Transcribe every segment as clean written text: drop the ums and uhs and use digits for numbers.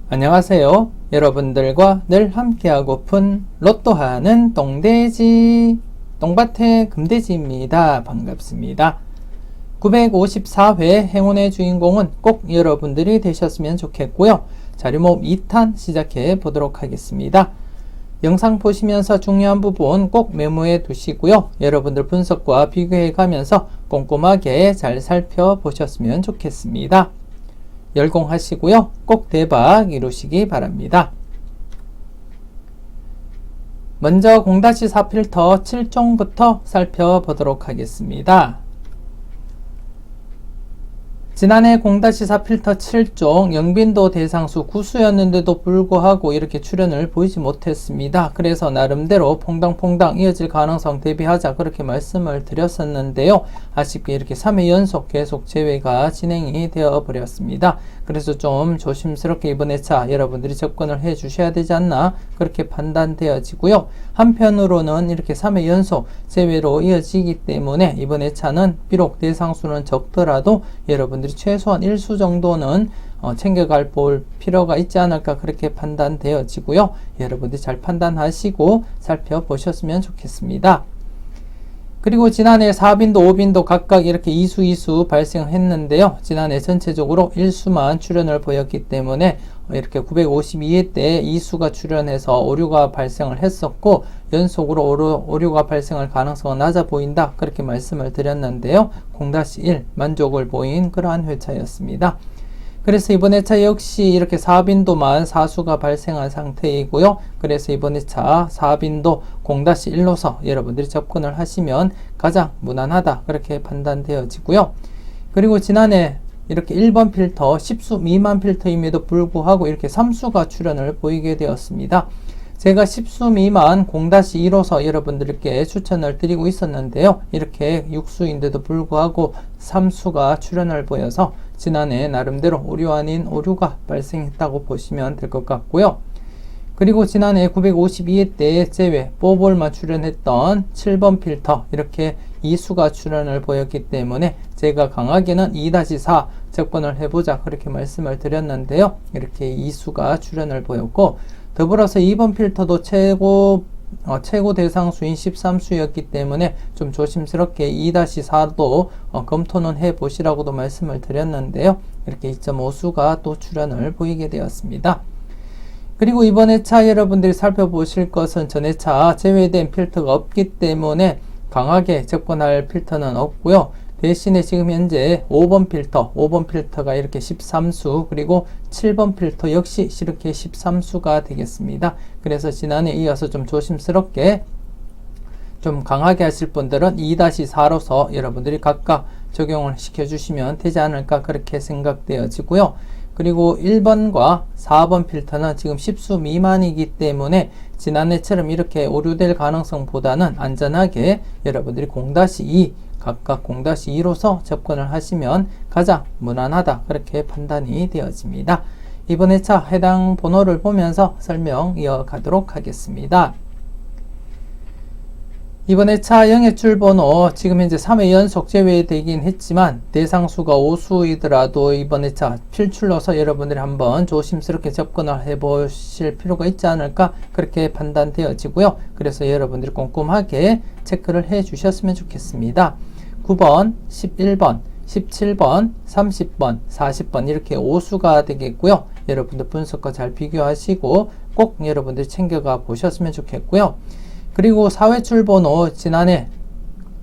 안녕하세요. 여러분들과 늘 함께하고픈 로또 하는 똥돼지, 똥밭의 금돼지입니다. 반갑습니다. 954회 행운의 주인공은 꼭 여러분들이 되셨으면 좋겠고요. 자료모음 2탄 시작해 보도록 하겠습니다. 영상 보시면서 중요한 부분 꼭 메모해 두시고요. 여러분들 분석과 비교해 가면서 꼼꼼하게 잘 살펴보셨으면 좋겠습니다. 열공하시고요. 꼭 대박 이루시기 바랍니다. 먼저 0-4 필터 7종부터 살펴보도록 하겠습니다. 지난해 0-4 필터 7종 영빈도 대상수 구수였는데도 불구하고 이렇게 출현을 보이지 못했습니다. 그래서 나름대로 퐁당퐁당 이어질 가능성 대비하자 그렇게 말씀을 드렸었는데요. 아쉽게 이렇게 3회 연속 계속 제외가 진행이 되어 버렸습니다. 그래서 좀 조심스럽게 이번 회차 여러분들이 접근을 해 주셔야 되지 않나 그렇게 판단되어지고요. 한편으로는 이렇게 3회 연속 제외로 이어지기 때문에 이번 회차는 비록 대상수는 적더라도 여러분들이 최소한 1수 정도는 챙겨갈 볼 필요가 있지 않을까 그렇게 판단되어지고요. 여러분들이 잘 판단하시고 살펴보셨으면 좋겠습니다. 그리고 지난해 4빈도, 5빈도 각각 이렇게 2수 발생했는데요. 지난해 전체적으로 1수만 출현을 보였기 때문에 이렇게 952회 때 2수가 출현해서 오류가 발생을 했었고 연속으로 오류가 발생할 가능성은 낮아 보인다 그렇게 말씀을 드렸는데요. 0-1 만족을 보인 그러한 회차였습니다. 그래서 이번 회차 역시 이렇게 4빈도만 4수가 발생한 상태이고요. 그래서 이번 회차 4빈도 0-1로서 여러분들이 접근을 하시면 가장 무난하다 그렇게 판단되어지고요. 그리고 지난해 이렇게 1번 필터 10수 미만 필터임에도 불구하고 이렇게 3수가 출현을 보이게 되었습니다. 제가 10수 미만 0-2로서 여러분들께 추천을 드리고 있었는데요. 이렇게 6수인데도 불구하고 3수가 출현을 보여서 지난해 나름대로 오류 아닌 오류가 발생했다고 보시면 될 것 같고요. 그리고 지난해 952회 때 제외 뽀볼만 출현했던 7번 필터 이렇게 2수가 출현을 보였기 때문에 제가 강하게는 2-4 접근을 해보자 그렇게 말씀을 드렸는데요. 이렇게 2수가 출현을 보였고 더불어서 2번 필터도 최고 대상수인 13수였기 때문에 좀 조심스럽게 2-4도 검토는 해보시라고도 말씀을 드렸는데요. 이렇게 2.5수가 또 출현을 보이게 되었습니다. 그리고 이번 회차 여러분들이 살펴보실 것은 전 회차 제외된 필터가 없기 때문에 강하게 접근할 필터는 없고요. 대신에 지금 현재 5번 필터가 이렇게 13수 그리고 7번 필터 역시 이렇게 13수가 되겠습니다. 그래서 지난해 이어서 좀 조심스럽게 좀 강하게 하실 분들은 2-4로서 여러분들이 각각 적용을 시켜주시면 되지 않을까 그렇게 생각되어지고요. 그리고 1번과 4번 필터는 지금 10수 미만이기 때문에 지난해처럼 이렇게 오류될 가능성보다는 안전하게 여러분들이 0-2 각각 0-2로서 접근을 하시면 가장 무난하다 그렇게 판단이 되어집니다. 이번 회차 해당 번호를 보면서 설명 이어가도록 하겠습니다. 이번 회차 영해출 번호 지금 현재 3회 연속 제외되긴 했지만 대상수가 5수이더라도 이번 회차 필출로서 여러분들이 한번 조심스럽게 접근을 해보실 필요가 있지 않을까 그렇게 판단되어지고요. 그래서 여러분들이 꼼꼼하게 체크를 해 주셨으면 좋겠습니다. 9번, 11번, 17번, 30번, 40번 이렇게 5수가 되겠고요. 여러분들 분석과 잘 비교하시고 꼭 여러분들이 챙겨가 보셨으면 좋겠고요. 그리고 4회출 번호 지난해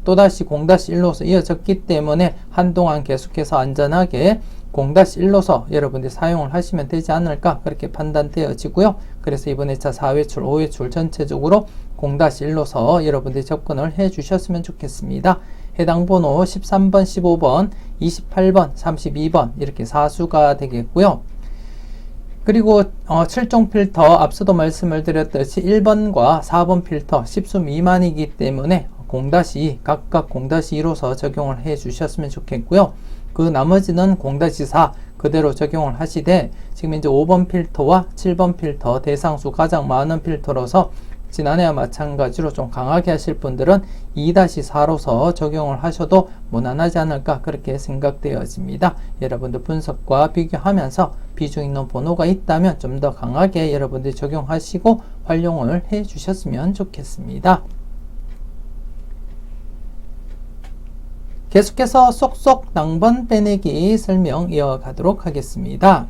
또다시 0-1로서 이어졌기 때문에 한동안 계속해서 안전하게 0-1로서 여러분들이 사용을 하시면 되지 않을까 그렇게 판단되어지고요. 그래서 이번 회차 4회출, 5회출 전체적으로 0-1로서 여러분들이 접근을 해 주셨으면 좋겠습니다. 해당 번호 13번, 15번, 28번, 32번 이렇게 4수가 되겠고요. 그리고 7종 필터 앞서도 말씀을 드렸듯이 1번과 4번 필터 10수 미만이기 때문에 0-2 각각 0-2로서 적용을 해 주셨으면 좋겠고요. 그 나머지는 0-4 그대로 적용을 하시되 지금 이제 5번 필터와 7번 필터 대상수 가장 많은 필터로서 지난해와 마찬가지로 좀 강하게 하실 분들은 2-4로서 적용을 하셔도 무난하지 않을까 그렇게 생각되어집니다. 여러분들 분석과 비교하면서 비중 있는 번호가 있다면 좀 더 강하게 여러분들이 적용하시고 활용을 해 주셨으면 좋겠습니다. 계속해서 쏙쏙 낭번 빼내기 설명 이어가도록 하겠습니다.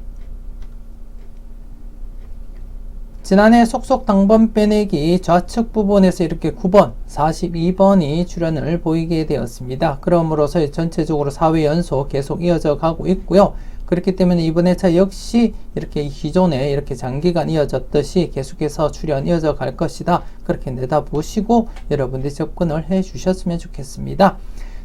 지난해 속속 당번 빼내기 좌측 부분에서 이렇게 9번, 42번이 출현을 보이게 되었습니다. 그러므로서 전체적으로 4회 연속 계속 이어져 가고 있고요. 그렇기 때문에 이번 회차 역시 이렇게 기존에 이렇게 장기간 이어졌듯이 계속해서 출현 이어져 갈 것이다. 그렇게 내다보시고 여러분들이 접근을 해 주셨으면 좋겠습니다.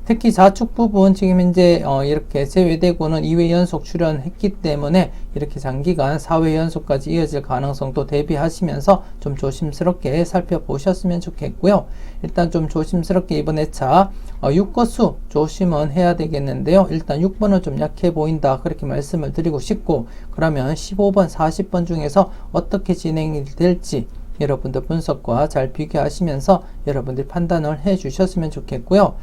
특히 좌측 부분 지금 현재 이렇게 제외되고는 2회 연속 출연했기 때문에 이렇게 장기간 4회 연속까지 이어질 가능성도 대비하시면서 좀 조심스럽게 살펴보셨으면 좋겠고요. 일단 좀 조심스럽게 이번 회차 6거수 조심은 해야 되겠는데요. 일단 6번은 좀 약해 보인다 그렇게 말씀을 드리고 싶고, 그러면 15번, 40번 중에서 어떻게 진행이 될지 여러분들 분석과 잘 비교하시면서 여러분들 판단을 해 주셨으면 좋겠고요.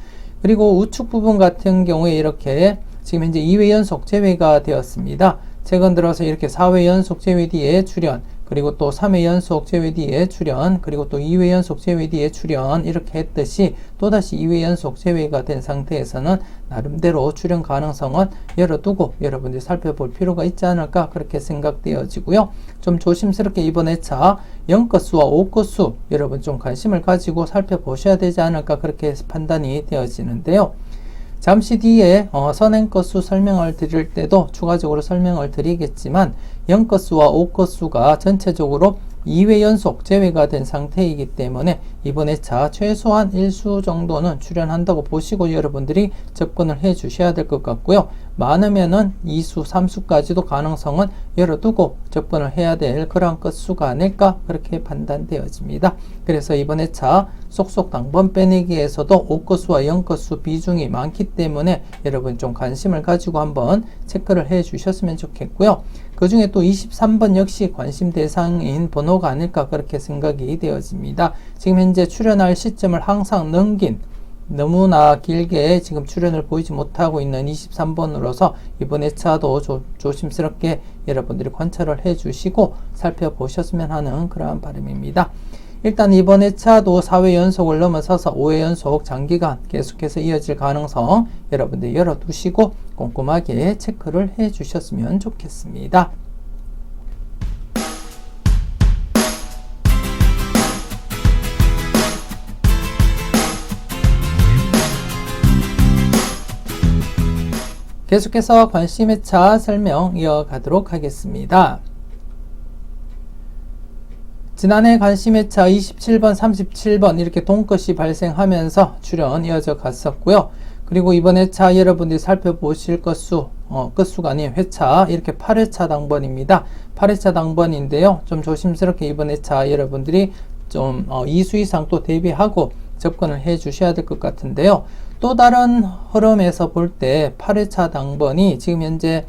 그리고 우측 부분 같은 경우에 이렇게 지금 현재 2회 연속 제외가 되었습니다. 최근 들어서 이렇게 4회 연속 제외 뒤에 출현, 그리고 또 3회 연속 제외 뒤에 출현, 그리고 또 2회 연속 제외 뒤에 출현 이렇게 했듯이 또다시 2회 연속 제외가 된 상태에서는 나름대로 출현 가능성은 열어두고 여러분들이 살펴볼 필요가 있지 않을까 그렇게 생각되어지고요. 좀 조심스럽게 이번 회차 0거수와 5거수 여러분 좀 관심을 가지고 살펴보셔야 되지 않을까 그렇게 판단이 되어지는데요. 잠시 뒤에 선행거수 설명을 드릴 때도 추가적으로 설명을 드리겠지만 0거수와 5거수가 전체적으로 2회 연속 제외가 된 상태이기 때문에 이번 회차 최소한 1수 정도는 출현한다고 보시고 여러분들이 접근을 해 주셔야 될 것 같고요. 많으면은 2수, 3수까지도 가능성은 열어두고 접근을 해야 될 그런 건수가 아닐까 그렇게 판단되어집니다. 그래서 이번 회차 속속 당번 빼내기에서도 5거수와 0거수 비중이 많기 때문에 여러분 좀 관심을 가지고 한번 체크를 해 주셨으면 좋겠고요. 그 중에 또 23번 역시 관심 대상인 번호가 아닐까 그렇게 생각이 되어집니다. 지금 현재 출현할 시점을 항상 넘긴, 너무나 길게 지금 출현을 보이지 못하고 있는 23번으로서 이번 회차도 조심스럽게 여러분들이 관찰을 해 주시고 살펴보셨으면 하는 그러한 바람입니다. 일단 이번 회차도 4회 연속을 넘어서서 5회 연속 장기간 계속해서 이어질 가능성 여러분들이 열어두시고 꼼꼼하게 체크를 해 주셨으면 좋겠습니다. 계속해서 관심 회차 설명 이어가도록 하겠습니다. 지난해 관심 회차 27번, 37번 이렇게 동것이 발생하면서 출현 이어져 갔었고요. 그리고 이번 회차 여러분들이 살펴보실 끝수가 아닌 회차 이렇게 8회차 당번입니다. 8회차 당번인데요. 좀 조심스럽게 이번 회차 여러분들이 좀 2수 이상 또 대비하고 접근을 해 주셔야 될 것 같은데요. 또 다른 흐름에서 볼 때 8회차 당번이 지금 현재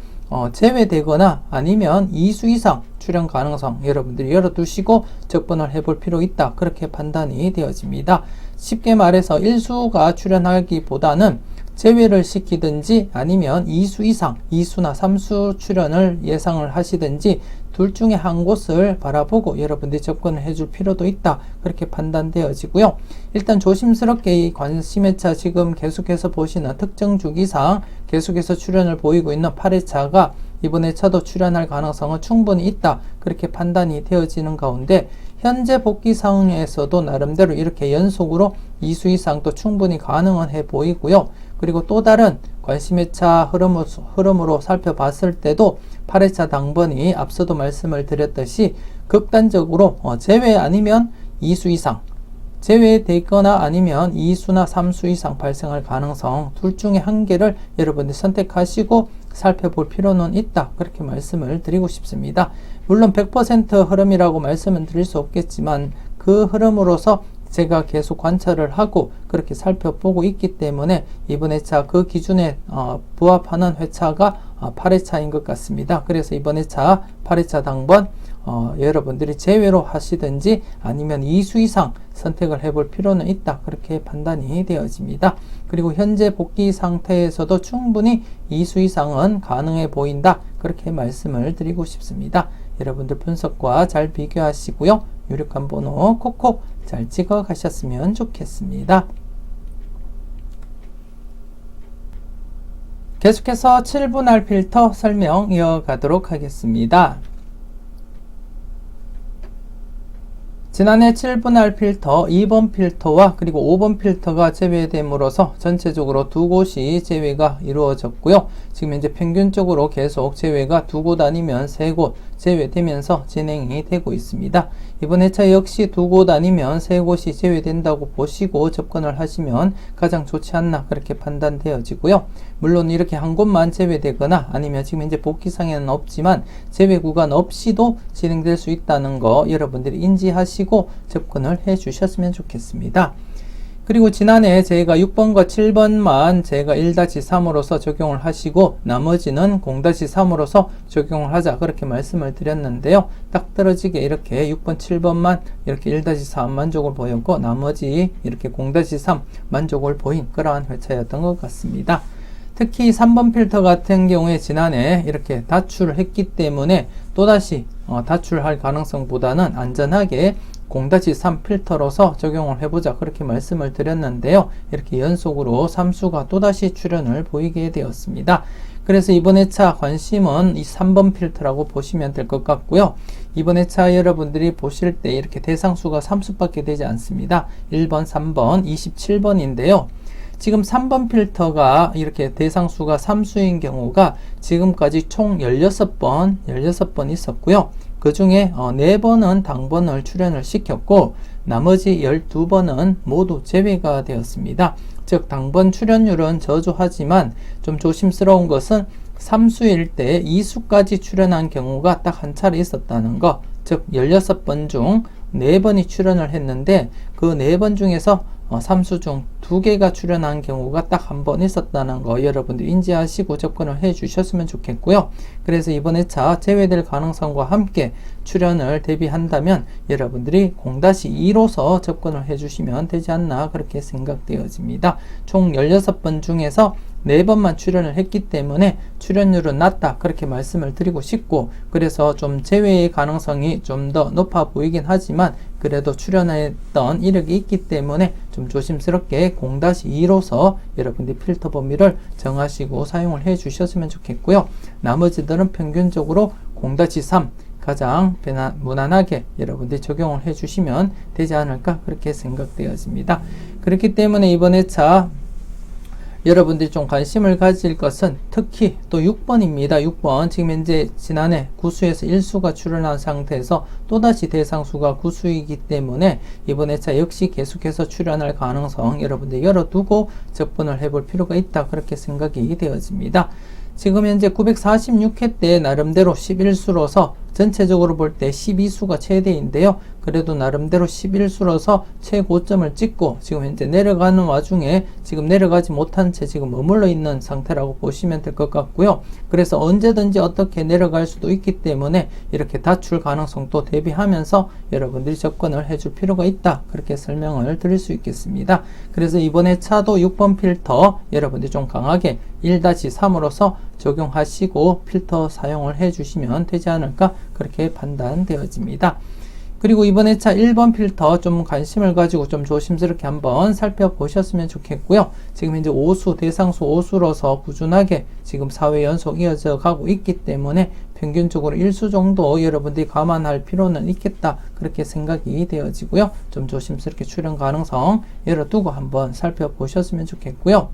제외되거나 아니면 2수 이상 출현 가능성 여러분들이 열어두시고 접근을 해볼 필요 있다 그렇게 판단이 되어집니다. 쉽게 말해서 1수가 출현하기보다는 제외를 시키든지 아니면 2수 이상 2수나 3수 출현을 예상을 하시든지 둘 중에 한 곳을 바라보고 여러분들이 접근을 해줄 필요도 있다 그렇게 판단되어지고요. 일단 조심스럽게 이 관심회차 지금 계속해서 보시는 특정 주기상 계속해서 출현을 보이고 있는 8회차가 이번 회차도 출현할 가능성은 충분히 있다 그렇게 판단이 되어지는 가운데 현재 복귀 상황에서도 나름대로 이렇게 연속으로 2수 이상 또 충분히 가능은 해 보이고요. 그리고 또 다른 관심회차 흐름으로 살펴봤을 때도 8회차 당번이 앞서도 말씀을 드렸듯이 극단적으로 제외 아니면 2수 이상 제외되거나 아니면 2수나 3수 이상 발생할 가능성 둘 중에 한 개를 여러분들 선택하시고 살펴볼 필요는 있다 그렇게 말씀을 드리고 싶습니다. 물론 100% 흐름이라고 말씀은 드릴 수 없겠지만 그 흐름으로서 제가 계속 관찰을 하고 그렇게 살펴보고 있기 때문에 이번 회차 그 기준에 부합하는 회차가 8회차인 것 같습니다. 그래서 이번 회차 8회차 당번 여러분들이 제외로 하시든지 아니면 2수 이상 선택을 해볼 필요는 있다. 그렇게 판단이 되어집니다. 그리고 현재 복귀 상태에서도 충분히 2수 이상은 가능해 보인다. 그렇게 말씀을 드리고 싶습니다. 여러분들 분석과 잘 비교하시고요. 유력한 번호 콕콕 잘 찍어 가셨으면 좋겠습니다. 계속해서 7분할 필터 설명 이어가도록 하겠습니다. 지난해 7분할 필터, 2번 필터와 그리고 5번 필터가 제외됨으로써 전체적으로 두 곳이 제외가 이루어졌고요. 지금 현재 평균적으로 계속 제외가 두 곳 아니면 세 곳 제외되면서 진행이 되고 있습니다. 이번 회차 역시 두 곳 아니면 세 곳이 제외된다고 보시고 접근을 하시면 가장 좋지 않나 그렇게 판단되어지고요. 물론 이렇게 한 곳만 제외되거나 아니면 지금 현재 복귀상에는 없지만 제외 구간 없이도 진행될 수 있다는 거 여러분들이 인지하시고 접근을 해 주셨으면 좋겠습니다. 그리고 지난해 제가 6번과 7번만 제가 1-3으로서 적용을 하시고 나머지는 0-3으로서 적용을 하자 그렇게 말씀을 드렸는데요. 딱 떨어지게 이렇게 6번, 7번만 이렇게 1-4 만족을 보였고 나머지 이렇게 0-3 만족을 보인 그러한 회차였던 것 같습니다. 특히 3번 필터 같은 경우에 지난해 이렇게 다출을 했기 때문에 또다시 다출할 가능성보다는 안전하게 0-3 필터로서 적용을 해보자 그렇게 말씀을 드렸는데요. 이렇게 연속으로 3수가 또다시 출현을 보이게 되었습니다. 그래서 이번 회차 관심은 이 3번 필터라고 보시면 될 것 같고요. 이번 회차 여러분들이 보실 때 이렇게 대상수가 3수밖에 되지 않습니다. 1번, 3번, 27번인데요. 지금 3번 필터가 이렇게 대상수가 3수인 경우가 지금까지 총 16번 있었고요. 그 중에 4번은 당번을 출연을 시켰고 나머지 12번은 모두 제외가 되었습니다. 즉 당번 출연율은 저조하지만 좀 조심스러운 것은 3수일 때 2수까지 출연한 경우가 딱 한 차례 있었다는 거. 즉 16번 중 4번이 출연을 했는데 그 4번 중에서 3수 중 2개가 출연한 경우가 딱 한 번 있었다는 거 여러분들 인지하시고 접근을 해 주셨으면 좋겠고요. 그래서 이번 회차 제외될 가능성과 함께 출연을 대비한다면 여러분들이 0-2로서 접근을 해 주시면 되지 않나 그렇게 생각되어집니다. 총 16번 중에서 4번만 출연을 했기 때문에 출연율은 낮다 그렇게 말씀을 드리고 싶고 그래서 좀 제외의 가능성이 좀 더 높아 보이긴 하지만 그래도 출연했던 이력이 있기 때문에 좀 조심스럽게 0-2로서 여러분들이 필터 범위를 정하시고 사용을 해 주셨으면 좋겠고요. 나머지들은 평균적으로 0-3 가장 무난하게 여러분들이 적용을 해 주시면 되지 않을까 그렇게 생각되어집니다. 그렇기 때문에 이번 회차 여러분들이 좀 관심을 가질 것은 특히 또 6번입니다. 6번 지금 현재 지난해 9수에서 1수가 출연한 상태에서 또다시 대상수가 9수이기 때문에 이번 회차 역시 계속해서 출연할 가능성 여러분들 열어두고 접근을 해볼 필요가 있다 그렇게 생각이 되어집니다. 지금 현재 946회 때 나름대로 11수로서 전체적으로 볼 때 12수가 최대인데요. 그래도 나름대로 11수로서 최고점을 찍고 지금 현재 내려가는 와중에 지금 내려가지 못한 채 지금 머물러 있는 상태라고 보시면 될 것 같고요. 그래서 언제든지 어떻게 내려갈 수도 있기 때문에 이렇게 다출 가능성도 대비하면서 여러분들이 접근을 해줄 필요가 있다. 그렇게 설명을 드릴 수 있겠습니다. 그래서 이번 회차도 6번 필터 여러분들이 좀 강하게 1-3으로서 적용하시고 필터 사용을 해주시면 되지 않을까 그렇게 판단되어집니다. 그리고 이번 회차 1번 필터 좀 관심을 가지고 좀 조심스럽게 한번 살펴보셨으면 좋겠고요. 지금 현재 5수, 대상수 5수로서 꾸준하게 지금 4회 연속 이어져 가고 있기 때문에 평균적으로 1수 정도 여러분들이 감안할 필요는 있겠다. 그렇게 생각이 되어지고요. 좀 조심스럽게 출현 가능성 열어두고 한번 살펴보셨으면 좋겠고요.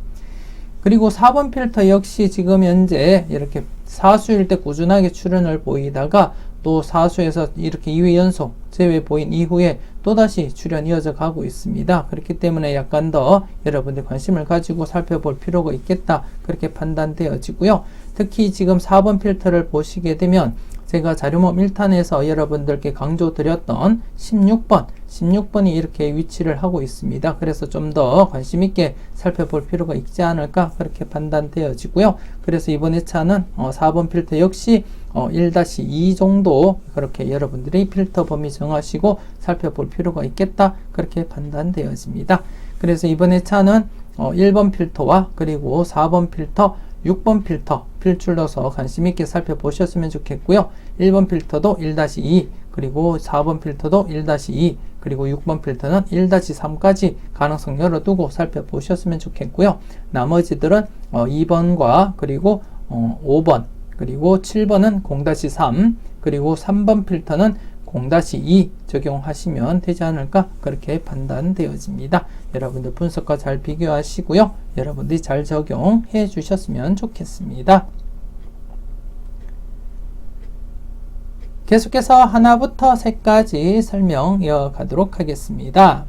그리고 4번 필터 역시 지금 현재 이렇게 4수일 때 꾸준하게 출현을 보이다가 또 4수에서 이렇게 2회 연속 제외 보인 이후에 또다시 출현 이어져 가고 있습니다. 그렇기 때문에 약간 더 여러분들 관심을 가지고 살펴볼 필요가 있겠다. 그렇게 판단되어지고요. 특히 지금 4번 필터를 보시게 되면 제가 자료모 1탄에서 여러분들께 강조드렸던 16번 16번이 이렇게 위치를 하고 있습니다. 그래서 좀 더 관심 있게 살펴볼 필요가 있지 않을까 그렇게 판단되어지고요. 그래서 이번 회차는 4번 필터 역시 1-2 정도 그렇게 여러분들이 필터 범위 정하시고 살펴볼 필요가 있겠다 그렇게 판단되어집니다. 그래서 이번 회차는 1번 필터와 그리고 4번 필터, 6번 필터 필출로서 관심 있게 살펴보셨으면 좋겠고요. 1번 필터도 1-2 그리고 4번 필터도 1-2 그리고 6번 필터는 1-3까지 가능성 열어두고 살펴보셨으면 좋겠고요. 나머지들은 2번과 그리고 5번 그리고 7번은 0-3 그리고 3번 필터는 0-2 적용하시면 되지 않을까 그렇게 판단되어집니다. 여러분들 분석과 잘 비교하시고요. 여러분들이 잘 적용해 주셨으면 좋겠습니다. 계속해서 하나부터 10까지 설명 이어가도록 하겠습니다.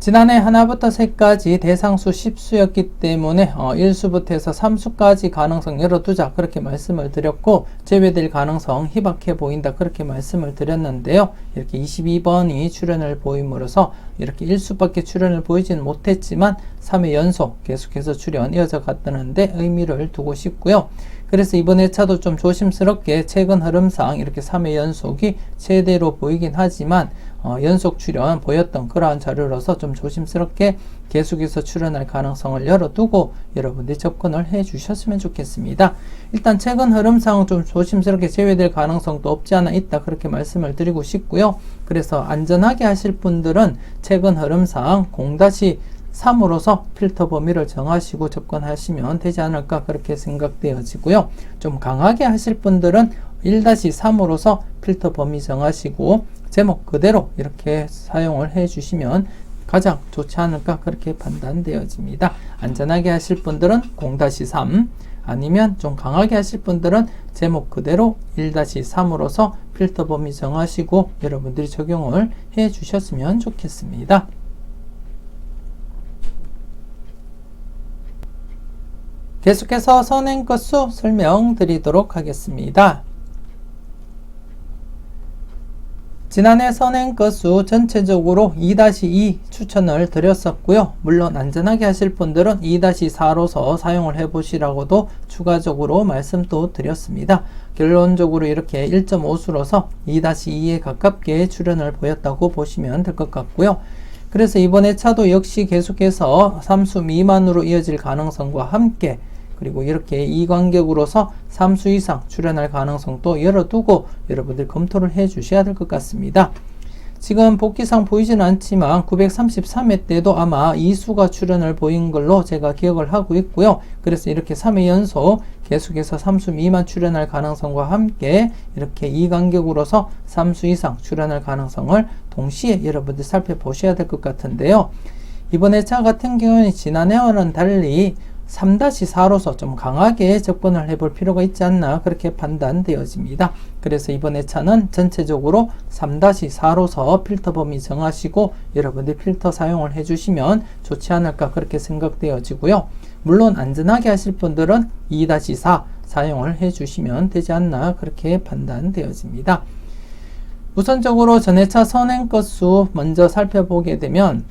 지난해 하나부터 10까지 대상수 10수였기 때문에 1수부터 해서 3수까지 가능성 열어두자 그렇게 말씀을 드렸고 제외될 가능성 희박해 보인다 그렇게 말씀을 드렸는데요. 이렇게 22번이 출현을 보임으로써 이렇게 1수밖에 출현을 보이지는 못했지만 3회 연속 계속해서 출현 이어져 갔다는데 의미를 두고 싶고요. 그래서 이번 회차도 좀 조심스럽게 최근 흐름상 이렇게 3회 연속이 최대로 보이긴 하지만 연속 출현 보였던 그러한 자료로서 좀 조심스럽게 계속해서 출현할 가능성을 열어두고 여러분들이 접근을 해 주셨으면 좋겠습니다. 일단 최근 흐름상 좀 조심스럽게 제외될 가능성도 없지 않아 있다 그렇게 말씀을 드리고 싶고요. 그래서 안전하게 하실 분들은 최근 흐름상 0-3으로서 필터 범위를 정하시고 접근하시면 되지 않을까 그렇게 생각되어지고요. 좀 강하게 하실 분들은 1-3으로서 필터 범위 정하시고 제목 그대로 이렇게 사용을 해 주시면 가장 좋지 않을까 그렇게 판단되어집니다. 안전하게 하실 분들은 0-3 아니면 좀 강하게 하실 분들은 제목 그대로 1-3으로서 필터 범위 정하시고 여러분들이 적용을 해 주셨으면 좋겠습니다. 계속해서 선행 건수 설명드리도록 하겠습니다. 지난해 선행 건수 전체적으로 2-2 추천을 드렸었고요. 물론 안전하게 하실 분들은 2-4로서 사용을 해보시라고도 추가적으로 말씀도 드렸습니다. 결론적으로 이렇게 1.5수로서 2-2에 가깝게 출현을 보였다고 보시면 될 것 같고요. 그래서 이번 회차도 역시 계속해서 3수 미만으로 이어질 가능성과 함께 그리고 이렇게 이 간격으로서 3수 이상 출현할 가능성도 열어두고 여러분들 검토를 해 주셔야 될 것 같습니다. 지금 복기상 보이지는 않지만 933회 때도 아마 2수가 출현을 보인 걸로 제가 기억을 하고 있고요. 그래서 이렇게 3회 연속 계속해서 3수 미만 출현할 가능성과 함께 이렇게 이 간격으로서 3수 이상 출현할 가능성을 동시에 여러분들 살펴보셔야 될 것 같은데요. 이번 회차 같은 경우는 지난해와는 달리 3-4로서 좀 강하게 접근을 해볼 필요가 있지 않나 그렇게 판단되어집니다. 그래서 이번 회차는 전체적으로 3-4로서 필터 범위 정하시고 여러분들 필터 사용을 해주시면 좋지 않을까 그렇게 생각되어지고요. 물론 안전하게 하실 분들은 2-4 사용을 해주시면 되지 않나 그렇게 판단되어집니다. 우선적으로 전회차 선행 건수 먼저 살펴보게 되면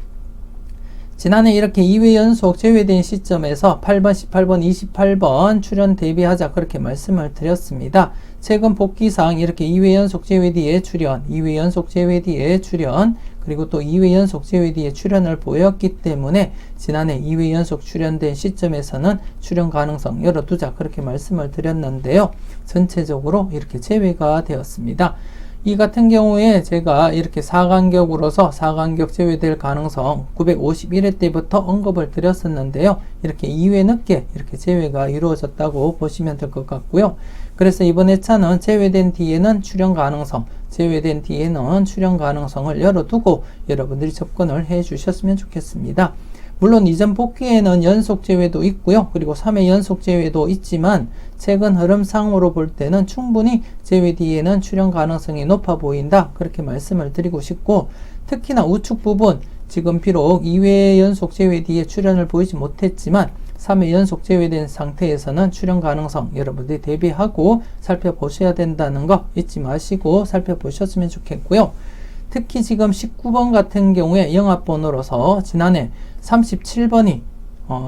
지난해 이렇게 2회 연속 제외된 시점에서 8번, 18번, 28번 출현 대비하자 그렇게 말씀을 드렸습니다. 최근 복기상 이렇게 2회 연속 제외 뒤에 출현, 2회 연속 제외 뒤에 출현, 그리고 또 2회 연속 제외 뒤에 출현을 보였기 때문에 지난해 2회 연속 출현된 시점에서는 출현 가능성 열어두자 그렇게 말씀을 드렸는데요. 전체적으로 이렇게 제외가 되었습니다. 이 같은 경우에 제가 이렇게 4간격으로서 4간격 제외될 가능성 951회 때부터 언급을 드렸었는데요. 이렇게 2회 늦게 이렇게 제외가 이루어졌다고 보시면 될 것 같고요. 그래서 이번 회차는 제외된 뒤에는 출현 가능성, 제외된 뒤에는 출현 가능성을 열어두고 여러분들이 접근을 해 주셨으면 좋겠습니다. 물론 이전 복귀에는 연속 제외도 있고요. 그리고 3회 연속 제외도 있지만 최근 흐름상으로 볼 때는 충분히 제외 뒤에는 출현 가능성이 높아 보인다. 그렇게 말씀을 드리고 싶고 특히나 우측 부분 지금 비록 2회 연속 제외 뒤에 출현을 보이지 못했지만 3회 연속 제외된 상태에서는 출연 가능성 여러분들이 대비하고 살펴보셔야 된다는 거 잊지 마시고 살펴보셨으면 좋겠고요. 특히 지금 19번 같은 경우에 영합번호로서 지난해 37번이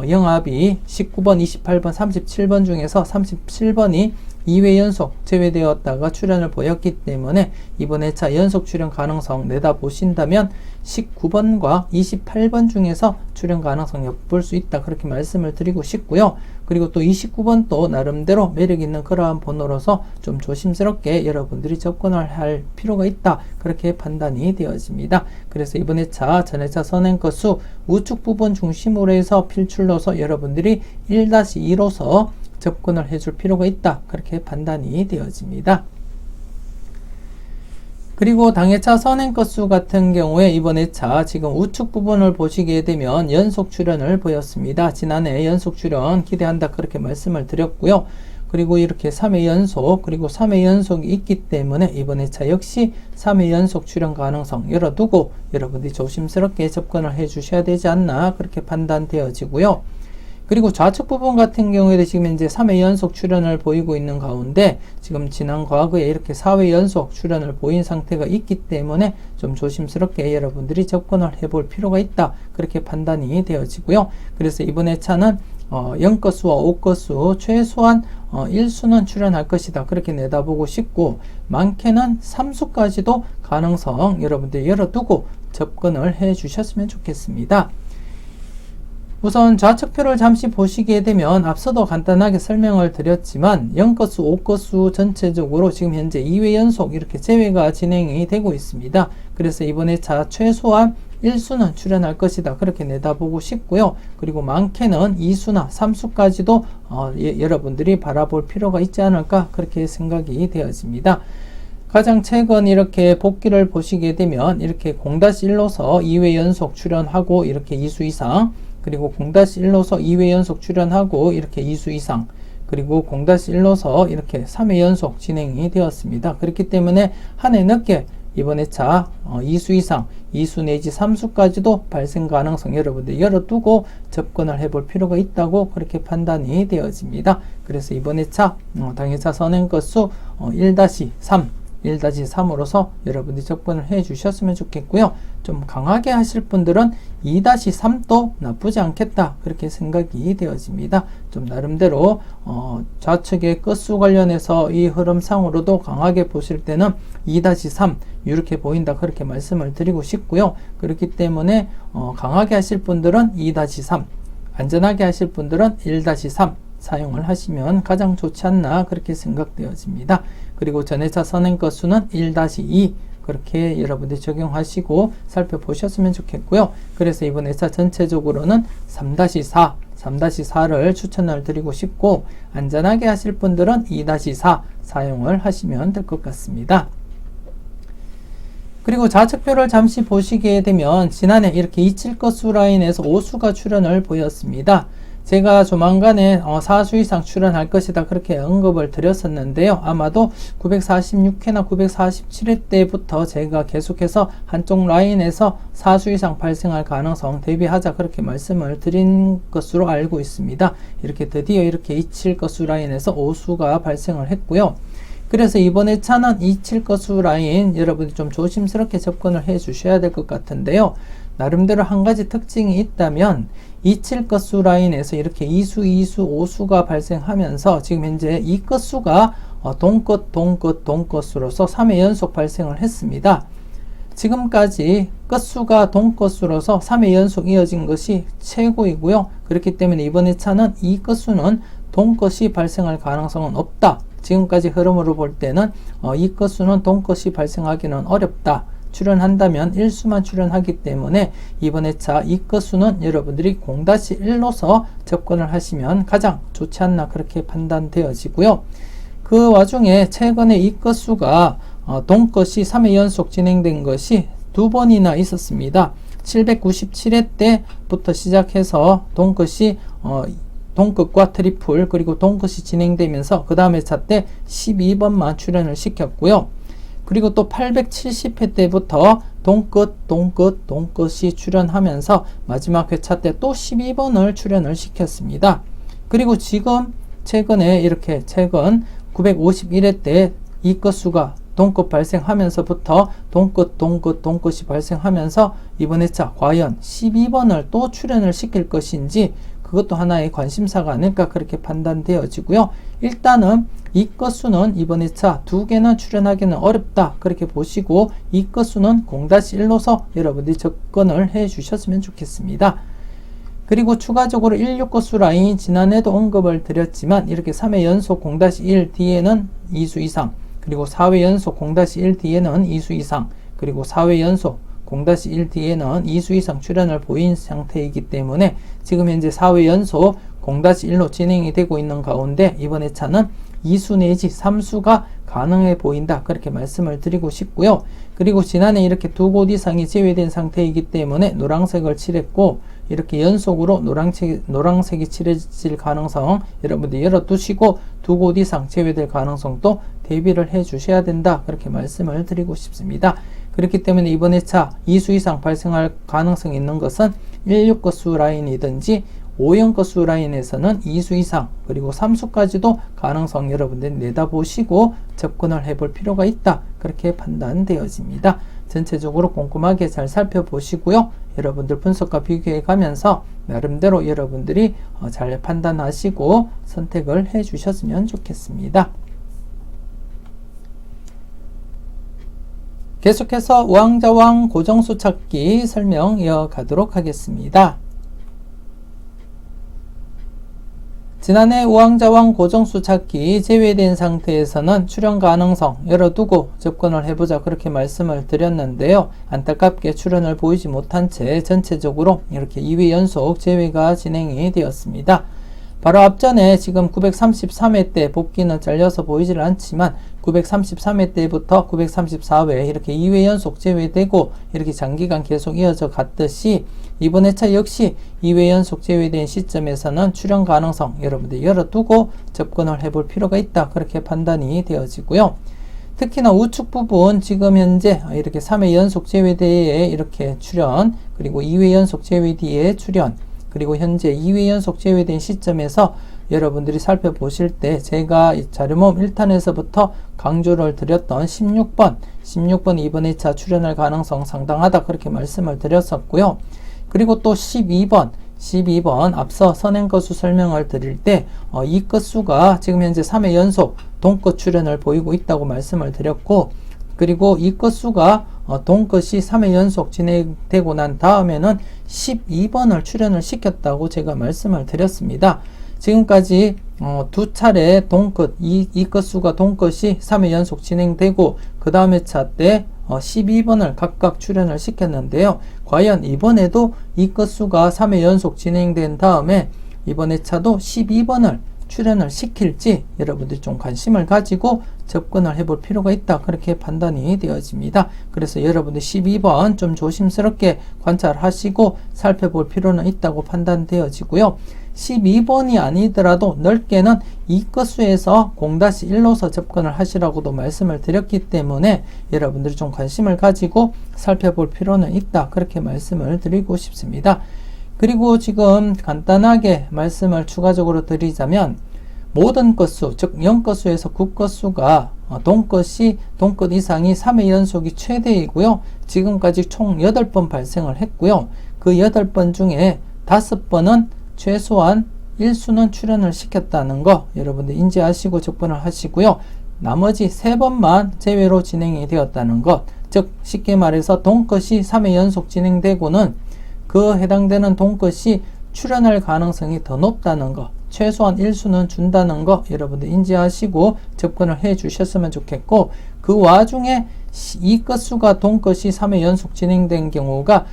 영합이 19번, 28번, 37번 중에서 37번이 2회 연속 제외되었다가 출연을 보였기 때문에 이번 회차 연속 출연 가능성 내다보신다면 19번과 28번 중에서 출연 가능성 엿볼 수 있다 그렇게 말씀을 드리고 싶고요. 그리고 또 29번도 나름대로 매력 있는 그러한 번호로서 좀 조심스럽게 여러분들이 접근을 할 필요가 있다 그렇게 판단이 되어집니다. 그래서 이번 회차 전회차 선행건수 우측 부분 중심으로 해서 필출로서 여러분들이 1-2로서 접근을 해줄 필요가 있다 그렇게 판단이 되어집니다. 그리고 당회차 선행건수 같은 경우에 이번 회차 지금 우측 부분을 보시게 되면 연속 출연을 보였습니다. 지난해 연속 출연 기대한다 그렇게 말씀을 드렸고요. 그리고 이렇게 3회 연속 그리고 3회 연속이 있기 때문에 이번 회차 역시 3회 연속 출연 가능성 열어두고 여러분들이 조심스럽게 접근을 해 주셔야 되지 않나 그렇게 판단되어지고요. 그리고 좌측 부분 같은 경우에도 지금 이제 3회 연속 출연을 보이고 있는 가운데 지금 지난 과거에 이렇게 4회 연속 출연을 보인 상태가 있기 때문에 좀 조심스럽게 여러분들이 접근을 해볼 필요가 있다 그렇게 판단이 되어지고요. 그래서 이번 회차는 0건수와 5건수 최소한 1수는 출연할 것이다 그렇게 내다보고 싶고 많게는 3수까지도 가능성 여러분들이 열어두고 접근을 해 주셨으면 좋겠습니다. 우선 좌측표를 잠시 보시게 되면 앞서도 간단하게 설명을 드렸지만 0건수, 5건수 전체적으로 지금 현재 2회 연속 이렇게 제외가 진행이 되고 있습니다. 그래서 이번 회차 최소한 1수는 출연할 것이다 그렇게 내다보고 싶고요. 그리고 많게는 2수나 3수까지도 여러분들이 바라볼 필요가 있지 않을까 그렇게 생각이 되어집니다. 가장 최근 이렇게 복귀를 보시게 되면 이렇게 0-1로서 2회 연속 출연하고 이렇게 2수 이상 그리고 0-1로서 2회 연속 출연하고 이렇게 2수 이상 그리고 0-1로서 이렇게 3회 연속 진행이 되었습니다. 그렇기 때문에 한 해 늦게 이번 회차 2수 이상 2수 내지 3수까지도 발생 가능성 여러분들 열어두고 접근을 해볼 필요가 있다고 그렇게 판단이 되어집니다. 그래서 이번 회차 당회차 선행건수 1-3으로서 여러분들이 접근을 해 주셨으면 좋겠고요. 좀 강하게 하실 분들은 2-3도 나쁘지 않겠다 그렇게 생각이 되어집니다. 좀 나름대로 좌측의 끝수 관련해서 이 흐름상으로도 강하게 보실 때는 2-3 이렇게 보인다 그렇게 말씀을 드리고 싶고요. 그렇기 때문에 강하게 하실 분들은 2-3 안전하게 하실 분들은 1-3 사용을 하시면 가장 좋지 않나 그렇게 생각되어집니다. 그리고 전회차 선행건수는 1-2 그렇게 여러분들이 적용하시고 살펴보셨으면 좋겠고요. 그래서 이번 회차 전체적으로는 3-4를 추천을 드리고 싶고 안전하게 하실 분들은 2-4 사용을 하시면 될 것 같습니다. 그리고 좌측표를 잠시 보시게 되면 지난해 이렇게 27건수 라인에서 5수가 출연을 보였습니다. 제가 조만간에 4수 이상 출연할 것이다 그렇게 언급을 드렸었는데요. 아마도 946회나 947회 때부터 제가 계속해서 한쪽 라인에서 4수 이상 발생할 가능성 대비하자 그렇게 말씀을 드린 것으로 알고 있습니다. 이렇게 드디어 이렇게 27건수 라인에서 5수가 발생을 했고요. 그래서 이번 회차는 27건수 라인 여러분이 좀 조심스럽게 접근을 해 주셔야 될 것 같은데요. 나름대로 한 가지 특징이 있다면 27건수 라인에서 이렇게 2수, 5수가 발생하면서 지금 현재 이 건수가 동건수로서 3회 연속 발생을 했습니다. 지금까지 건수가 동건수로서 3회 연속 이어진 것이 최고이고요. 그렇기 때문에 이번 회차는 이 건수는 동것이 발생할 가능성은 없다. 지금까지 흐름으로 볼 때는 이 건수는 동것이 발생하기는 어렵다. 출연한다면 1수만 출연하기 때문에 이번 회차 이 건수는 여러분들이 0-1로서 접근을 하시면 가장 좋지 않나 그렇게 판단되어지고요. 그 와중에 최근에 이 건수가 동것이 3회 연속 진행된 것이 2번이나 있었습니다. 797회 때부터 시작해서 동것이 동끝과 트리플 그리고 동끝이 진행되면서 그 다음 회차 때 12번만 출연을 시켰고요. 그리고 또 870회 때부터 동끝이 출연하면서 마지막 회차 때 또 12번을 출연을 시켰습니다. 그리고 지금 최근에 이렇게 최근 951회 때 이 건수가 동끝 발생하면서부터 동끝이 발생하면서 이번 회차 과연 12번을 또 출연을 시킬 것인지 그것도 하나의 관심사가 아닐까 그렇게 판단되어지고요. 일단은 이 건수는 이번 회차 2개는 출연하기는 어렵다 그렇게 보시고 이 건수는 0-1로서 여러분들이 접근을 해 주셨으면 좋겠습니다. 그리고 추가적으로 16건수 라인 지난해도 언급을 드렸지만 이렇게 3회 연속 0-1 뒤에는 2수 이상, 그리고 4회 연속 0-1 뒤에는 2수 이상, 그리고 4회 연속 0-1 뒤에는 2수 이상 출연을 보인 상태이기 때문에 지금 현재 4회 연속 0-1로 진행이 되고 있는 가운데 이번 회차는 2수 내지 3수가 가능해 보인다 그렇게 말씀을 드리고 싶고요. 그리고 지난해 이렇게 2곳 이상이 제외된 상태이기 때문에 노란색을 칠했고 이렇게 연속으로 노란색이 칠해질 가능성 여러분들 열어두시고 2곳 이상 제외될 가능성도 대비를 해 주셔야 된다 그렇게 말씀을 드리고 싶습니다. 그렇기 때문에 이번 회차 2수 이상 발생할 가능성이 있는 것은 16건수 라인이든지 5형건수 라인에서는 2수 이상 그리고 3수까지도 가능성 여러분들 내다보시고 접근을 해볼 필요가 있다 그렇게 판단되어집니다. 전체적으로 꼼꼼하게 잘 살펴보시고요. 여러분들 분석과 비교해 가면서 나름대로 여러분들이 잘 판단하시고 선택을 해 주셨으면 좋겠습니다. 계속해서 우왕좌왕 고정수 찾기 설명 이어가도록 하겠습니다. 지난해 우왕좌왕 고정수 찾기 제외된 상태에서는 출연 가능성 열어두고 접근을 해보자 그렇게 말씀을 드렸는데요. 안타깝게 출연을 보이지 못한 채 전체적으로 이렇게 2회 연속 제외가 진행이 되었습니다. 바로 앞전에 지금 933회 때 복귀는 잘려서 보이질 않지만 933회 때부터 934회 이렇게 2회 연속 제외되고 이렇게 장기간 계속 이어져 갔듯이 이번 회차 역시 2회 연속 제외된 시점에서는 출연 가능성 여러분들 열어두고 접근을 해볼 필요가 있다 그렇게 판단이 되어지고요. 특히나 우측 부분 지금 현재 이렇게 3회 연속 제외대에 이렇게 출연 그리고 2회 연속 제외 뒤에 출연 그리고 현재 2회 연속 제외된 시점에서 여러분들이 살펴보실 때 제가 자료모음 1탄에서부터 강조를 드렸던 16번 이번 회차 출연할 가능성 상당하다 그렇게 말씀을 드렸었고요. 그리고 또 12번 앞서 선행거수 설명을 드릴 때 이 건수가 지금 현재 3회 연속 동끝 출연을 보이고 있다고 말씀을 드렸고 그리고 이 건수가 동끝이 3회 연속 진행되고 난 다음에는 12번을 출연을 시켰다고 제가 말씀을 드렸습니다. 지금까지 두 차례 동끝 이 건수가 동끝이 3회 연속 진행되고 그 다음 회차 때 12번을 각각 출연을 시켰는데요. 과연 이번에도 이 건수가 3회 연속 진행된 다음에 이번 회차도 12번을 출연을 시킬지 여러분들이 좀 관심을 가지고 접근을 해볼 필요가 있다 그렇게 판단이 되어집니다. 그래서 여러분들 12번 좀 조심스럽게 관찰하시고 살펴볼 필요는 있다고 판단되어지고요. 12번이 아니더라도 넓게는 이 건수에서 0-1로서 접근을 하시라고도 말씀을 드렸기 때문에 여러분들이 좀 관심을 가지고 살펴볼 필요는 있다 그렇게 말씀을 드리고 싶습니다. 그리고 지금 간단하게 말씀을 추가적으로 드리자면 모든 건수, 즉 0건수에서 9건수가 동끝 이상이 3회 연속이 최대이고요. 지금까지 총 8번 발생을 했고요. 그 8번 중에 5번은 최소한 1수는 출연을 시켰다는 거 여러분들 인지하시고 접근을 하시고요. 나머지 3번만 제외로 진행이 되었다는 것, 즉 쉽게 말해서 동끝이 3회 연속 진행되고는 그 해당되는 동끝이 출연할 가능성이 더 높다는 거, 최소한 1수는 준다는 거 여러분들 인지하시고 접근을 해 주셨으면 좋겠고 그 와중에 이 건수가 동끝이 3회 연속 진행된 경우가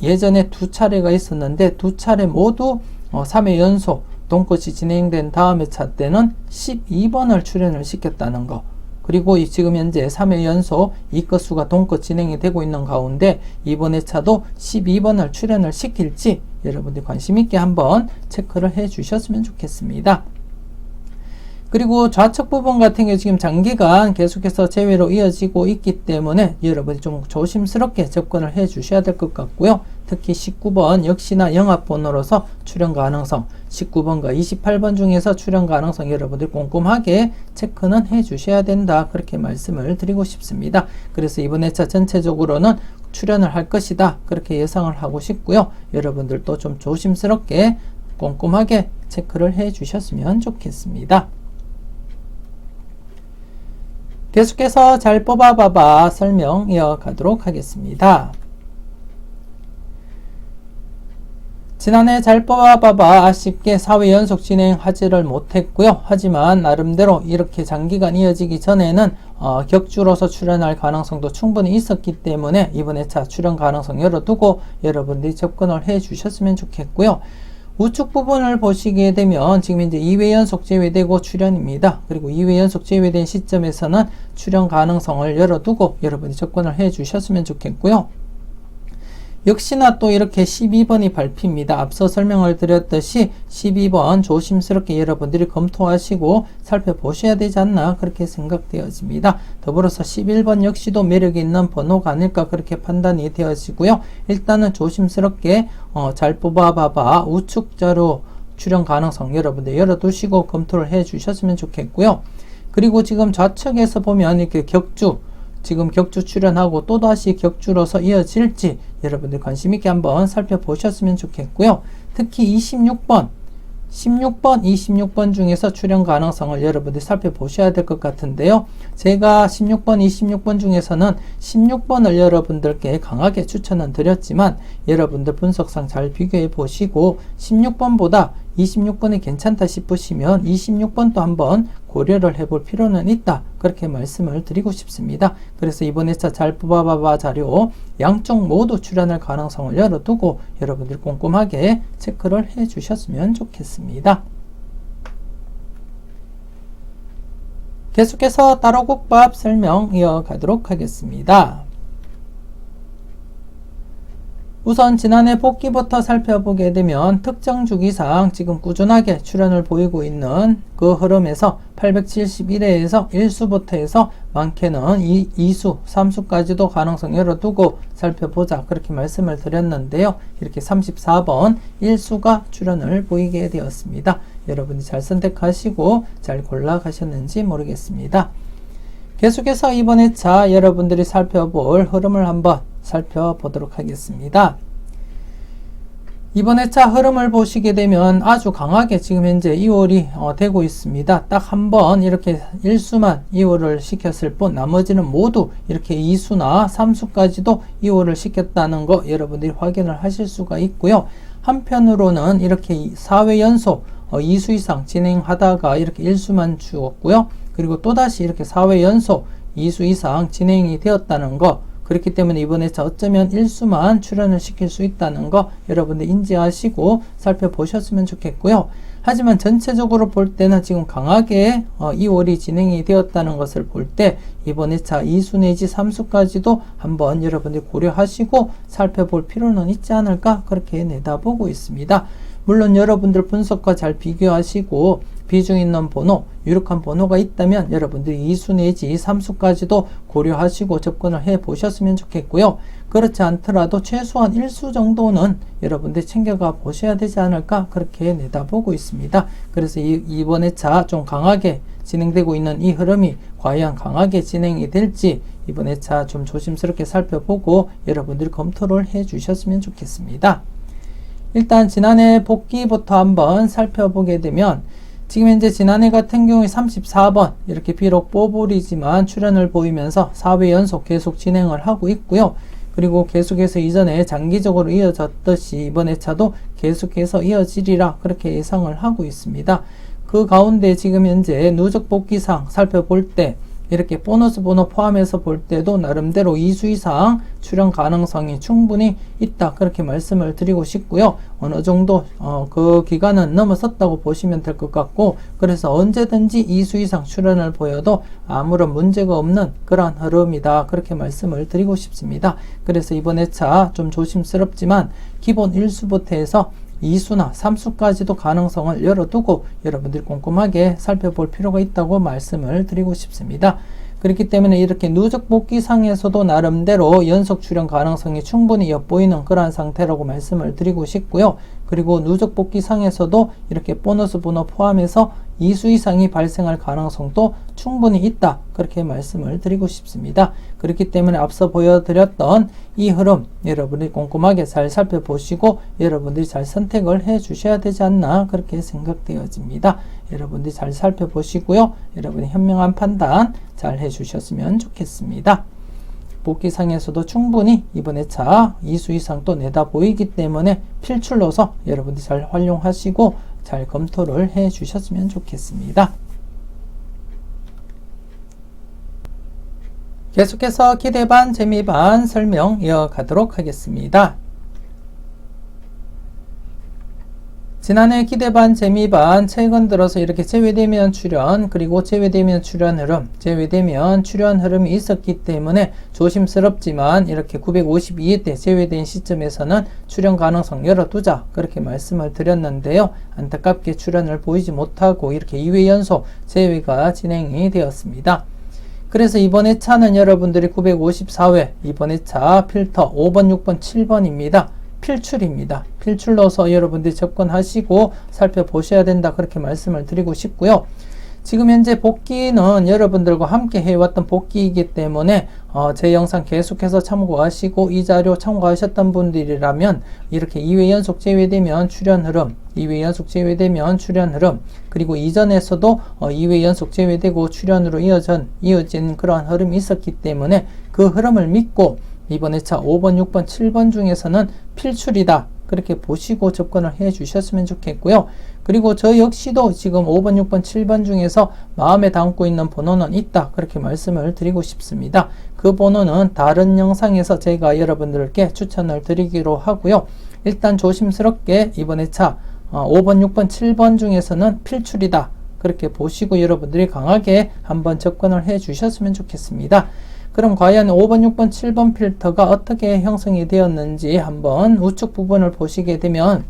예전에 2차례가 있었는데 2차례 모두 3회 연속 동끝이 진행된 다음 회차 때는 12번을 출연을 시켰다는 거 그리고 지금 현재 3회 연속 이 건수가 동끝 진행이 되고 있는 가운데 이번 회차도 12번을 출연을 시킬지 여러분들이 관심 있게 한번 체크를 해 주셨으면 좋겠습니다. 그리고 좌측 부분 같은 경우 지금 장기간 계속해서 재회로 이어지고 있기 때문에 여러분이 좀 조심스럽게 접근을 해 주셔야 될 것 같고요. 특히 19번 역시나 영합번호로서 출현 가능성, 19번과 28번 중에서 출현 가능성 여러분들 꼼꼼하게 체크는 해 주셔야 된다. 그렇게 말씀을 드리고 싶습니다. 그래서 이번 회차 전체적으로는 출현을 할 것이다. 그렇게 예상을 하고 싶고요. 여러분들도 좀 조심스럽게 꼼꼼하게 체크를 해 주셨으면 좋겠습니다. 계속해서 잘 뽑아봐봐 설명 이어가도록 하겠습니다. 지난해 잘 뽑아봐봐 아쉽게 4회 연속 진행하지를 못했고요. 하지만 나름대로 이렇게 장기간 이어지기 전에는 격주로서 출연할 가능성도 충분히 있었기 때문에 이번 회차 출연 가능성 열어두고 여러분들이 접근을 해 주셨으면 좋겠고요. 우측 부분을 보시게 되면 지금 이제 2회 연속 제외되고 출연입니다. 그리고 2회 연속 제외된 시점에서는 출연 가능성을 열어두고 여러분이 접근을 해 주셨으면 좋겠고요. 역시나 또 이렇게 12번이 밟힙니다. 앞서 설명을 드렸듯이 12번 조심스럽게 여러분들이 검토하시고 살펴보셔야 되지 않나 그렇게 생각되어집니다. 더불어서 11번 역시도 매력이 있는 번호가 아닐까 그렇게 판단이 되어지고요. 일단은 조심스럽게 잘 뽑아봐봐 우측자로 출현 가능성 여러분들 열어두시고 검토를 해 주셨으면 좋겠고요. 그리고 지금 좌측에서 보면 이렇게 지금 격주 출현하고 또다시 격주로서 이어질지 여러분들 관심있게 한번 살펴보셨으면 좋겠고요. 특히 16번, 26번 중에서 출현 가능성을 여러분들 살펴보셔야 될 것 같은데요. 제가 16번, 26번 중에서는 16번을 여러분들께 강하게 추천은 드렸지만 여러분들 분석상 잘 비교해 보시고 16번보다 26번이 괜찮다 싶으시면 26번도 한번 고려를 해볼 필요는 있다. 그렇게 말씀을 드리고 싶습니다. 그래서 이번 회차 잘 뽑아봐봐 자료 양쪽 모두 출연할 가능성을 열어두고 여러분들 꼼꼼하게 체크를 해 주셨으면 좋겠습니다. 계속해서 따로국밥 설명 이어가도록 하겠습니다. 우선 지난해 복귀부터 살펴보게 되면 특정 주기상 지금 꾸준하게 출현을 보이고 있는 그 흐름에서 871회에서 1수부터 해서 많게는 2수, 3수까지도 가능성 열어두고 살펴보자 그렇게 말씀을 드렸는데요. 이렇게 34번 1수가 출현을 보이게 되었습니다. 여러분이 잘 선택하시고 잘 골라가셨는지 모르겠습니다. 계속해서 이번 회차 여러분들이 살펴볼 흐름을 한번 살펴보도록 하겠습니다. 이번 회차 흐름을 보시게 되면 아주 강하게 지금 현재 이월이 되고 있습니다. 딱 한 번 이렇게 1수만 이월을 시켰을 뿐 나머지는 모두 이렇게 2수나 3수까지도 이월을 시켰다는 거 여러분들이 확인을 하실 수가 있고요. 한편으로는 이렇게 4회 연속 2수 이상 진행하다가 이렇게 1수만 주었고요. 그리고 또다시 이렇게 4회 연속 2수 이상 진행이 되었다는 거 그렇기 때문에 이번 회차 어쩌면 1수만 출연을 시킬 수 있다는 거 여러분들 인지하시고 살펴보셨으면 좋겠고요. 하지만 전체적으로 볼 때는 지금 강하게 2월이 진행이 되었다는 것을 볼 때 이번 회차 2수 내지 3수까지도 한번 여러분들 고려하시고 살펴볼 필요는 있지 않을까 그렇게 내다보고 있습니다. 물론 여러분들 분석과 잘 비교하시고 비중 있는 번호, 유력한 번호가 있다면 여러분들이 2수 내지 3수까지도 고려하시고 접근을 해 보셨으면 좋겠고요. 그렇지 않더라도 최소한 1수 정도는 여러분들 챙겨가 보셔야 되지 않을까 그렇게 내다보고 있습니다. 그래서 이번 회차 좀 강하게 진행되고 있는 이 흐름이 과연 강하게 진행이 될지 이번 회차 좀 조심스럽게 살펴보고 여러분들이 검토를 해 주셨으면 좋겠습니다. 일단 지난해 복귀부터 한번 살펴보게 되면 지금 현재 지난해 같은 경우에 34번 이렇게 비록 뽀볼이지만 출현을 보이면서 4회 연속 계속 진행을 하고 있고요. 그리고 계속해서 이전에 장기적으로 이어졌듯이 이번 회차도 계속해서 이어지리라 그렇게 예상을 하고 있습니다. 그 가운데 지금 현재 누적 복귀상 살펴볼 때 이렇게 보너스 번호 포함해서 볼 때도 나름대로 2수 이상 출현 가능성이 충분히 있다 그렇게 말씀을 드리고 싶고요. 어느 정도 그 기간은 넘어섰다고 보시면 될 것 같고 그래서 언제든지 2수 이상 출현을 보여도 아무런 문제가 없는 그런 흐름이다 그렇게 말씀을 드리고 싶습니다. 그래서 이번 회차 좀 조심스럽지만 기본 1수부터 해서 2수나 3수까지도 가능성을 열어두고 여러분들이 꼼꼼하게 살펴볼 필요가 있다고 말씀을 드리고 싶습니다. 그렇기 때문에 이렇게 누적 복귀상에서도 나름대로 연속 출현 가능성이 충분히 엿보이는 그러한 상태라고 말씀을 드리고 싶고요. 그리고 누적 복귀상에서도 이렇게 보너스 번호 포함해서 2수 이상이 발생할 가능성도 충분히 있다. 그렇게 말씀을 드리고 싶습니다. 그렇기 때문에 앞서 보여드렸던 이 흐름 여러분들이 꼼꼼하게 잘 살펴보시고 여러분들이 잘 선택을 해 주셔야 되지 않나 그렇게 생각되어집니다. 여러분들이 잘 살펴보시고요. 여러분이 현명한 판단 잘 해주셨으면 좋겠습니다. 복귀상에서도 충분히 이번 회차 2수 이상 또 내다 보이기 때문에 필출로서 여러분들이 잘 활용하시고 잘 검토를 해 주셨으면 좋겠습니다. 계속해서 기대 반 재미 반 설명 이어가도록 하겠습니다. 지난해 기대 반 재미 반 최근 들어서 이렇게 제외대면 출현 그리고 제외대면 출현 흐름 제외대면 출현 흐름이 있었기 때문에 조심스럽지만 이렇게 952회 때 제외된 시점에서는 출현 가능성 열어두자 그렇게 말씀을 드렸는데요. 안타깝게 출현을 보이지 못하고 이렇게 2회 연속 제외가 진행이 되었습니다. 그래서 이번 회차는 여러분들이 954회 이번 회차 필터 5번, 6번, 7번입니다. 필출입니다. 필출로서 여러분들이 접근하시고 살펴보셔야 된다 그렇게 말씀을 드리고 싶고요. 지금 현재 복귀는 여러분들과 함께 해왔던 복귀이기 때문에 제 영상 계속해서 참고하시고 이 자료 참고하셨던 분들이라면 이렇게 2회 연속 제외되면 출현 흐름 2회 연속 제외되면 출현 흐름 그리고 이전에서도 2회 연속 제외되고 출현으로 이어진 그러한 흐름이 있었기 때문에 그 흐름을 믿고 이번 회차 5번, 6번, 7번 중에서는 필출이다. 그렇게 보시고 접근을 해 주셨으면 좋겠고요. 그리고 저 역시도 지금 5번, 6번, 7번 중에서 마음에 담고 있는 번호는 있다. 그렇게 말씀을 드리고 싶습니다. 그 번호는 다른 영상에서 제가 여러분들께 추천을 드리기로 하고요. 일단 조심스럽게 이번 회차 5번, 6번, 7번 중에서는 필출이다. 그렇게 보시고 여러분들이 강하게 한번 접근을 해 주셨으면 좋겠습니다. 그럼 과연 5번, 6번, 7번 필터가 어떻게 형성이 되었는지 한번 우측 부분을 보시게 되면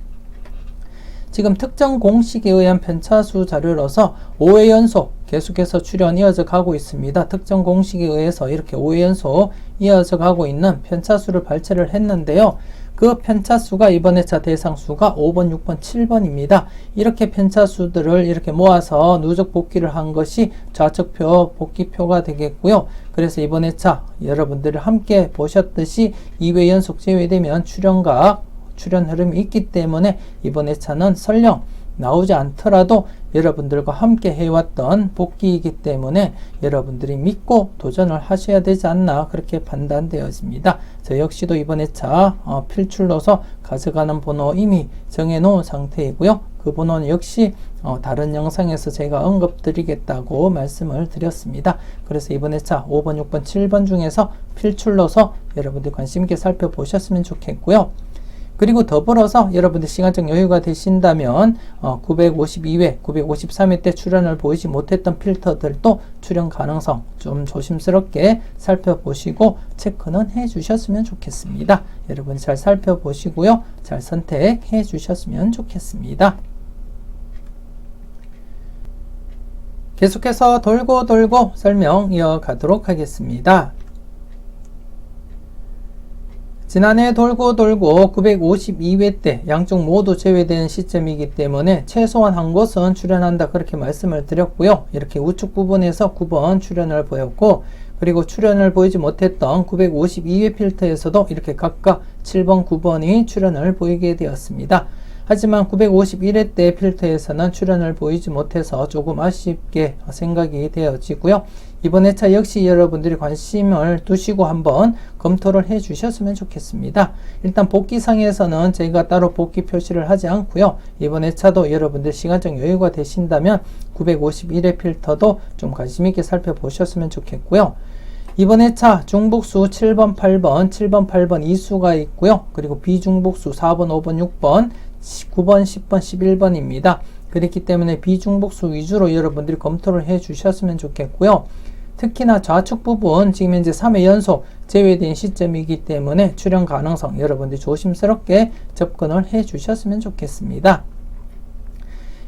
지금 특정 공식에 의한 편차수 자료로서 5회 연속 계속해서 출현 이어져 가고 있습니다. 특정 공식에 의해서 이렇게 5회 연속 이어져 가고 있는 편차수를 발췌를 했는데요. 그 편차수가 이번 회차 대상수가 5번, 6번, 7번입니다. 이렇게 편차수들을 이렇게 모아서 누적 복귀를 한 것이 좌측표 복귀표가 되겠고요. 그래서 이번 회차 여러분들이 함께 보셨듯이 2회 연속 제외되면 출현 흐름이 있기 때문에 이번 회차는 설령 나오지 않더라도 여러분들과 함께 해왔던 복귀이기 때문에 여러분들이 믿고 도전을 하셔야 되지 않나 그렇게 판단되어집니다. 저 역시도 이번 회차 필출로서 가져가는 번호 이미 정해놓은 상태이고요. 그 번호는 역시 다른 영상에서 제가 언급드리겠다고 말씀을 드렸습니다. 그래서 이번 회차 5번, 6번, 7번 중에서 필출로서 여러분들 관심 있게 살펴보셨으면 좋겠고요. 그리고 더불어서 여러분들 시간적 여유가 되신다면 952회, 953회 때 출현을 보이지 못했던 필터들도 출현 가능성 좀 조심스럽게 살펴보시고 체크는 해 주셨으면 좋겠습니다. 여러분 잘 살펴보시고요. 잘 선택해 주셨으면 좋겠습니다. 계속해서 돌고 설명 이어가도록 하겠습니다. 지난해 돌고 952회 때 양쪽 모두 제외되는 시점이기 때문에 최소한 한 곳은 출현한다 그렇게 말씀을 드렸고요. 이렇게 우측 부분에서 9번 출현을 보였고 그리고 출현을 보이지 못했던 952회 필터에서도 이렇게 각각 7번, 9번이 출현을 보이게 되었습니다. 하지만 951회 때 필터에서는 출현을 보이지 못해서 조금 아쉽게 생각이 되어지고요. 이번 회차 역시 여러분들이 관심을 두시고 한번 검토를 해 주셨으면 좋겠습니다. 일단 복귀상에서는 저희가 따로 복귀 표시를 하지 않고요. 이번 회차도 여러분들 시간적 여유가 되신다면 951회 필터도 좀 관심 있게 살펴보셨으면 좋겠고요. 이번 회차 중복수 7번, 8번, 7번, 8번 2수가 있고요. 그리고 비중복수 4번, 5번, 6번, 9번, 10번, 11번입니다. 그렇기 때문에 비중복수 위주로 여러분들이 검토를 해 주셨으면 좋겠고요. 특히나 좌측 부분 지금 현재 3회 연속 제외된 시점이기 때문에 출현 가능성 여러분들이 조심스럽게 접근을 해 주셨으면 좋겠습니다.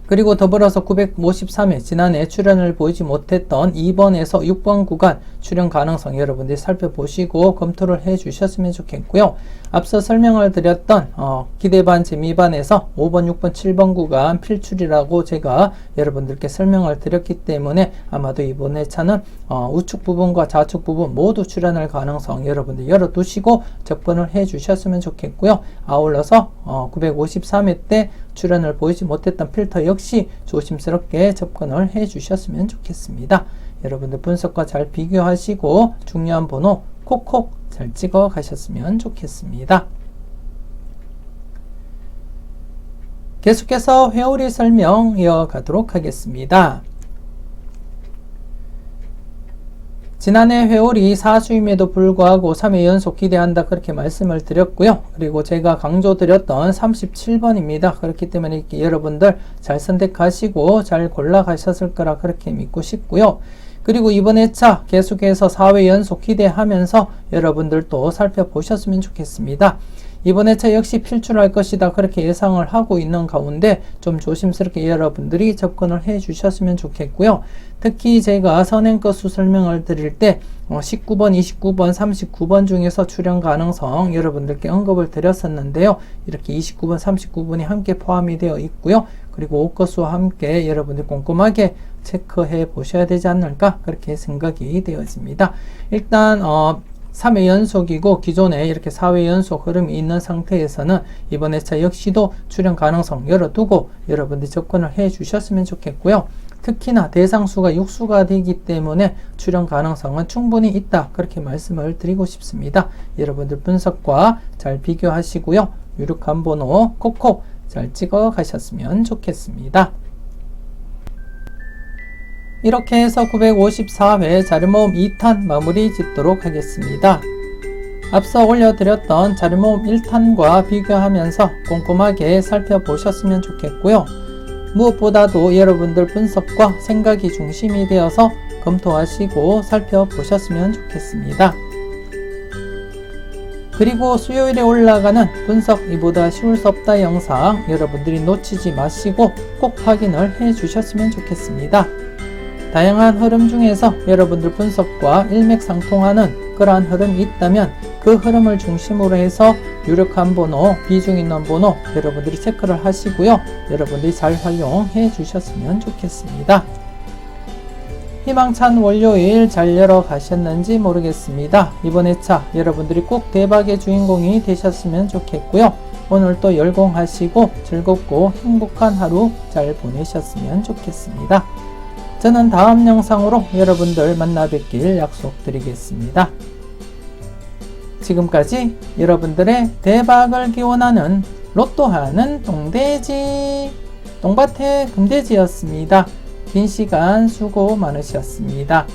그리고 더불어서 953회 지난해 출현을 보이지 못했던 2번에서 6번 구간 출현 가능성 여러분들이 살펴보시고 검토를 해 주셨으면 좋겠고요. 앞서 설명을 드렸던 기대반 재미반에서 5번, 6번, 7번 구간 필출이라고 제가 여러분들께 설명을 드렸기 때문에 아마도 이번 회차는 우측 부분과 좌측 부분 모두 출현할 가능성 여러분들 열어두시고 접근을 해 주셨으면 좋겠고요. 아울러서 953회 때 출현을 보이지 못했던 필터 역시 조심스럽게 접근을 해 주셨으면 좋겠습니다. 여러분들 분석과 잘 비교하시고 중요한 번호 콕콕 잘 찍어 가셨으면 좋겠습니다. 계속해서 회오리 설명 이어가도록 하겠습니다. 지난해 회오리 사수임에도 불구하고 3회 연속 기대한다 그렇게 말씀을 드렸고요. 그리고 제가 강조드렸던 37번입니다. 그렇기 때문에 이렇게 여러분들 잘 선택하시고 잘 골라가셨을 거라 그렇게 믿고 싶고요. 그리고 이번 회차 계속해서 4회 연속 기대하면서 여러분들도 살펴보셨으면 좋겠습니다. 이번 회차 역시 필출할 것이다 그렇게 예상을 하고 있는 가운데 좀 조심스럽게 여러분들이 접근을 해 주셨으면 좋겠고요. 특히 제가 선행건수 설명을 드릴 때 19번, 29번, 39번 중에서 출현 가능성 여러분들께 언급을 드렸었는데요. 이렇게 29번, 39번이 함께 포함이 되어 있고요. 그리고 옷건수와 함께 여러분들 꼼꼼하게 체크해 보셔야 되지 않을까 그렇게 생각이 되어집니다. 일단 3회 연속이고 기존에 이렇게 4회 연속 흐름이 있는 상태에서는 이번 회차 역시도 출현 가능성 열어두고 여러분들이 접근을 해 주셨으면 좋겠고요. 특히나 대상수가 6수가 되기 때문에 출현 가능성은 충분히 있다 그렇게 말씀을 드리고 싶습니다. 여러분들 분석과 잘 비교하시고요. 유력한 번호 콕콕 잘 찍어 가셨으면 좋겠습니다. 이렇게 해서 954회 자료모음 2탄 마무리 짓도록 하겠습니다. 앞서 올려드렸던 자료모음 1탄과 비교하면서 꼼꼼하게 살펴보셨으면 좋겠고요. 무엇보다도 여러분들 분석과 생각이 중심이 되어서 검토하시고 살펴보셨으면 좋겠습니다. 그리고 수요일에 올라가는 분석 이보다 쉬울 수 없다 영상 여러분들이 놓치지 마시고 꼭 확인을 해 주셨으면 좋겠습니다. 다양한 흐름 중에서 여러분들 분석과 일맥상통하는 그러한 흐름이 있다면 그 흐름을 중심으로 해서 유력한 번호, 비중 있는 번호 여러분들이 체크를 하시고요. 여러분들이 잘 활용해 주셨으면 좋겠습니다. 희망찬 월요일 잘 열어 가셨는지 모르겠습니다. 이번 회차 여러분들이 꼭 대박의 주인공이 되셨으면 좋겠고요. 오늘도 열공하시고 즐겁고 행복한 하루 잘 보내셨으면 좋겠습니다. 저는 다음 영상으로 여러분들 만나 뵙길 약속드리겠습니다. 지금까지 여러분들의 대박을 기원하는 로또하는 똥돼지 똥밭의 금돼지였습니다. 긴 시간 수고 많으셨습니다.